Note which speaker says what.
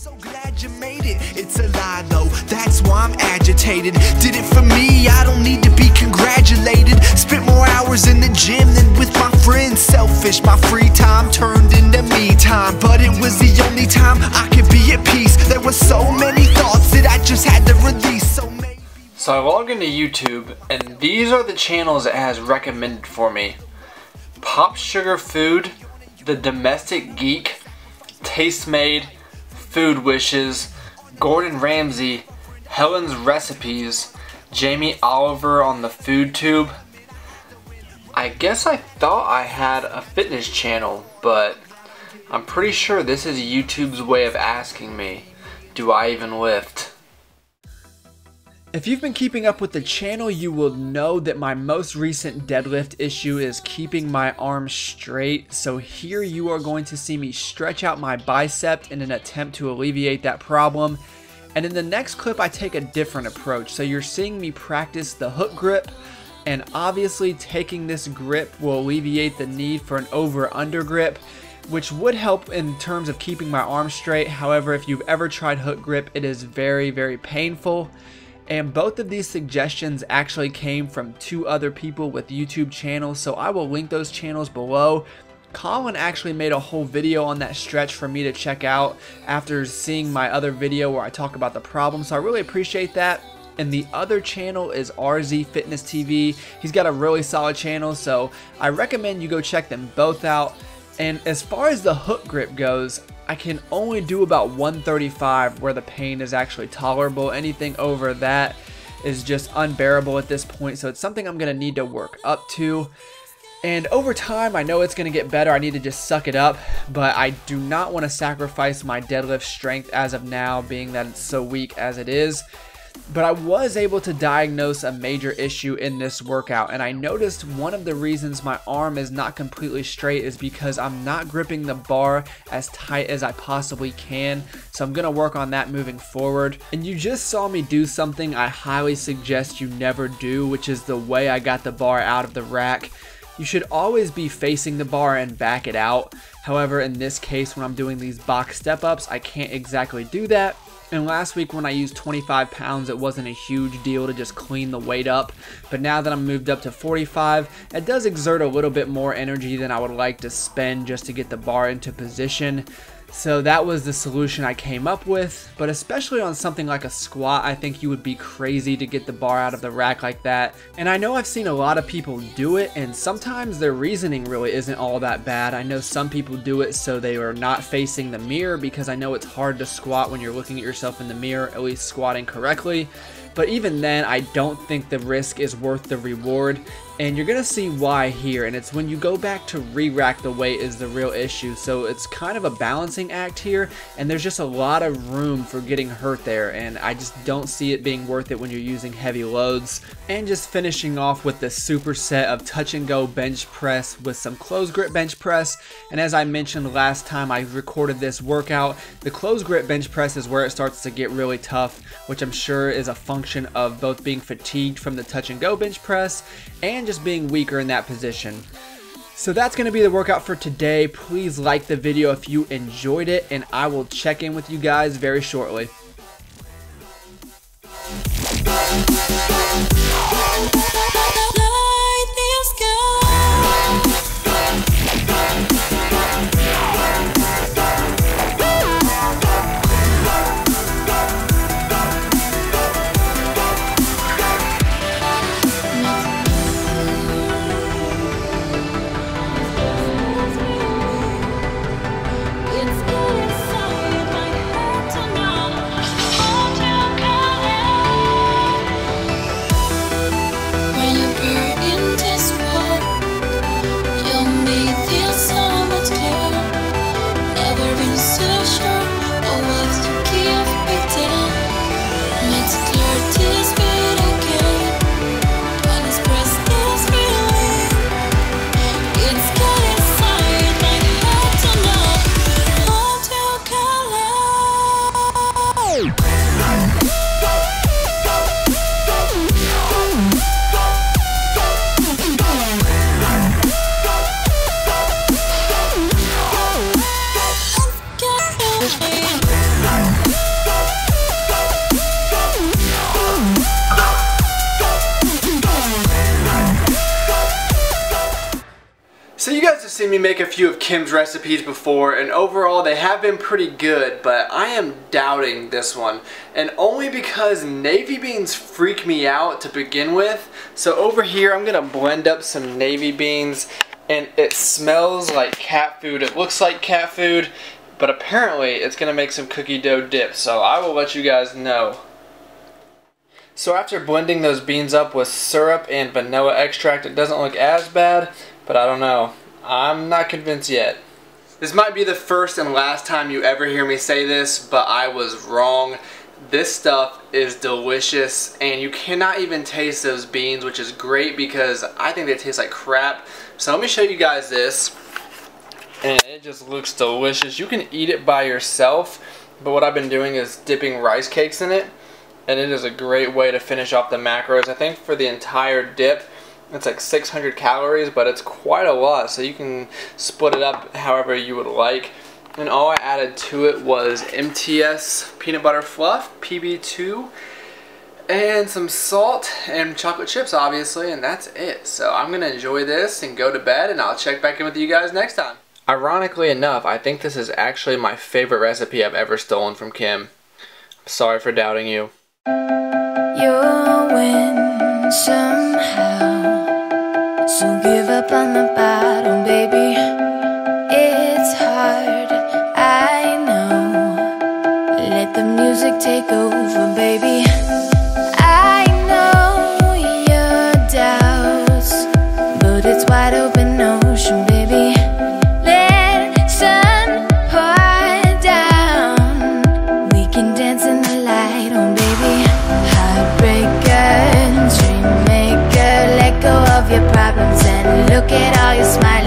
Speaker 1: So glad you made it. It's a lie though, that's why I'm agitated. Did it for me, I don't need to be congratulated. Spent more hours in the gym than with my friends. Selfish, my free time turned into me time. But it was the only time I could be at peace. There were so many thoughts that I just had to release.
Speaker 2: So I logged into YouTube, and these are the channels it has recommended for me. Pop Sugar Food, The Domestic Geek, Taste Made, Food Wishes, Gordon Ramsay, Helen's Recipes, Jamie Oliver on the Food Tube. I guess I thought I had a fitness channel, but I'm pretty sure this is YouTube's way of asking me, do I even lift?
Speaker 3: If you've been keeping up with the channel, you will know that my most recent deadlift issue is keeping my arms straight. So here you are going to see me stretch out my bicep in an attempt to alleviate that problem. And in the next clip, I take a different approach. So you're seeing me practice the hook grip, and obviously taking this grip will alleviate the need for an over-under grip, which would help in terms of keeping my arms straight. However, if you've ever tried hook grip, it is very, very painful. And both of these suggestions actually came from 2 other people with YouTube channels, so I will link those channels below. Colin actually made a whole video on that stretch for me to check out after seeing my other video where I talk about the problem, so I really appreciate that. And the other channel is RZ Fitness TV. He's got a really solid channel, so I recommend you go check them both out. And as far as the hook grip goes, I can only do about 135 where the pain is actually tolerable. Anything over that is just unbearable at this point, so it's something I'm going to need to work up to. And over time, I know it's going to get better. I need to just suck it up, but I do not want to sacrifice my deadlift strength as of now, being that it's so weak as it is. But I was able to diagnose a major issue in this workout, and I noticed one of the reasons my arm is not completely straight is because I'm not gripping the bar as tight as I possibly can. So I'm going to work on that moving forward. And you just saw me do something I highly suggest you never do, which is the way I got the bar out of the rack. You should always be facing the bar and back it out. However, in this case, when I'm doing these box step-ups, I can't exactly do that. And last week when I used 25 pounds, it wasn't a huge deal to just clean the weight up. But now that I'm moved up to 45, it does exert a little bit more energy than I would like to spend just to get the bar into position. So that was the solution I came up with. But especially on something like a squat, I think you would be crazy to get the bar out of the rack like that. And I know I've seen a lot of people do it, and sometimes their reasoning really isn't all that bad. I know some people do it so they are not facing the mirror, because I know it's hard to squat when you're looking at yourself in the mirror, at least squatting correctly. But even then, I don't think the risk is worth the reward. And you're gonna see why here, and it's when you go back to re-rack the weight is the real issue. So it's kind of a balancing act here, and there's just a lot of room for getting hurt there, and I just don't see it being worth it when you're using heavy loads. And just finishing off with the superset of touch and go bench press with some close grip bench press. And as I mentioned last time I recorded this workout, the close grip bench press is where it starts to get really tough, which I'm sure is a function of both being fatigued from the touch and go bench press and just being weaker in that position. So that's going to be the workout for today. Please like the video if you enjoyed it, and I will check in with you guys very shortly.
Speaker 2: guys have seen me make a few of Kim's recipes before, and overall they have been pretty good, but I am doubting this one. And only because navy beans freak me out to begin with. So over here I'm going to blend up some navy beans, and it smells like cat food. It looks like cat food, but apparently it's going to make some cookie dough dip, so I will let you guys know. So after blending those beans up with syrup and vanilla extract, it doesn't look as bad, but I don't know. I'm not convinced yet. This might be the first and last time you ever hear me say this, but I was wrong. This stuff is delicious, and you cannot even taste those beans, which is great because I think they taste like crap. So let me show you guys this, and it just looks delicious. You can eat it by yourself, but what I've been doing is dipping rice cakes in it, and it is a great way to finish off the macros. I think for the entire dip, it's like 600 calories, but it's quite a lot, so you can split it up however you would like. And all I added to it was MTS peanut butter fluff, PB2, and some salt and chocolate chips, obviously, and that's it. So I'm going to enjoy this and go to bed, and I'll check back in with you guys next time. Ironically enough, I think this is actually my favorite recipe I've ever stolen from Kim. I'm sorry for doubting you.
Speaker 4: You'll win somehow, so give up on the bottom, baby. It's hard, I know. Let the music take over, baby. I know your doubts, but it's wide open ocean, baby. Let sun pour down. We can dance in the light, oh baby. Heartbreaker, dream maker, let go of your problems and look at all your smiles.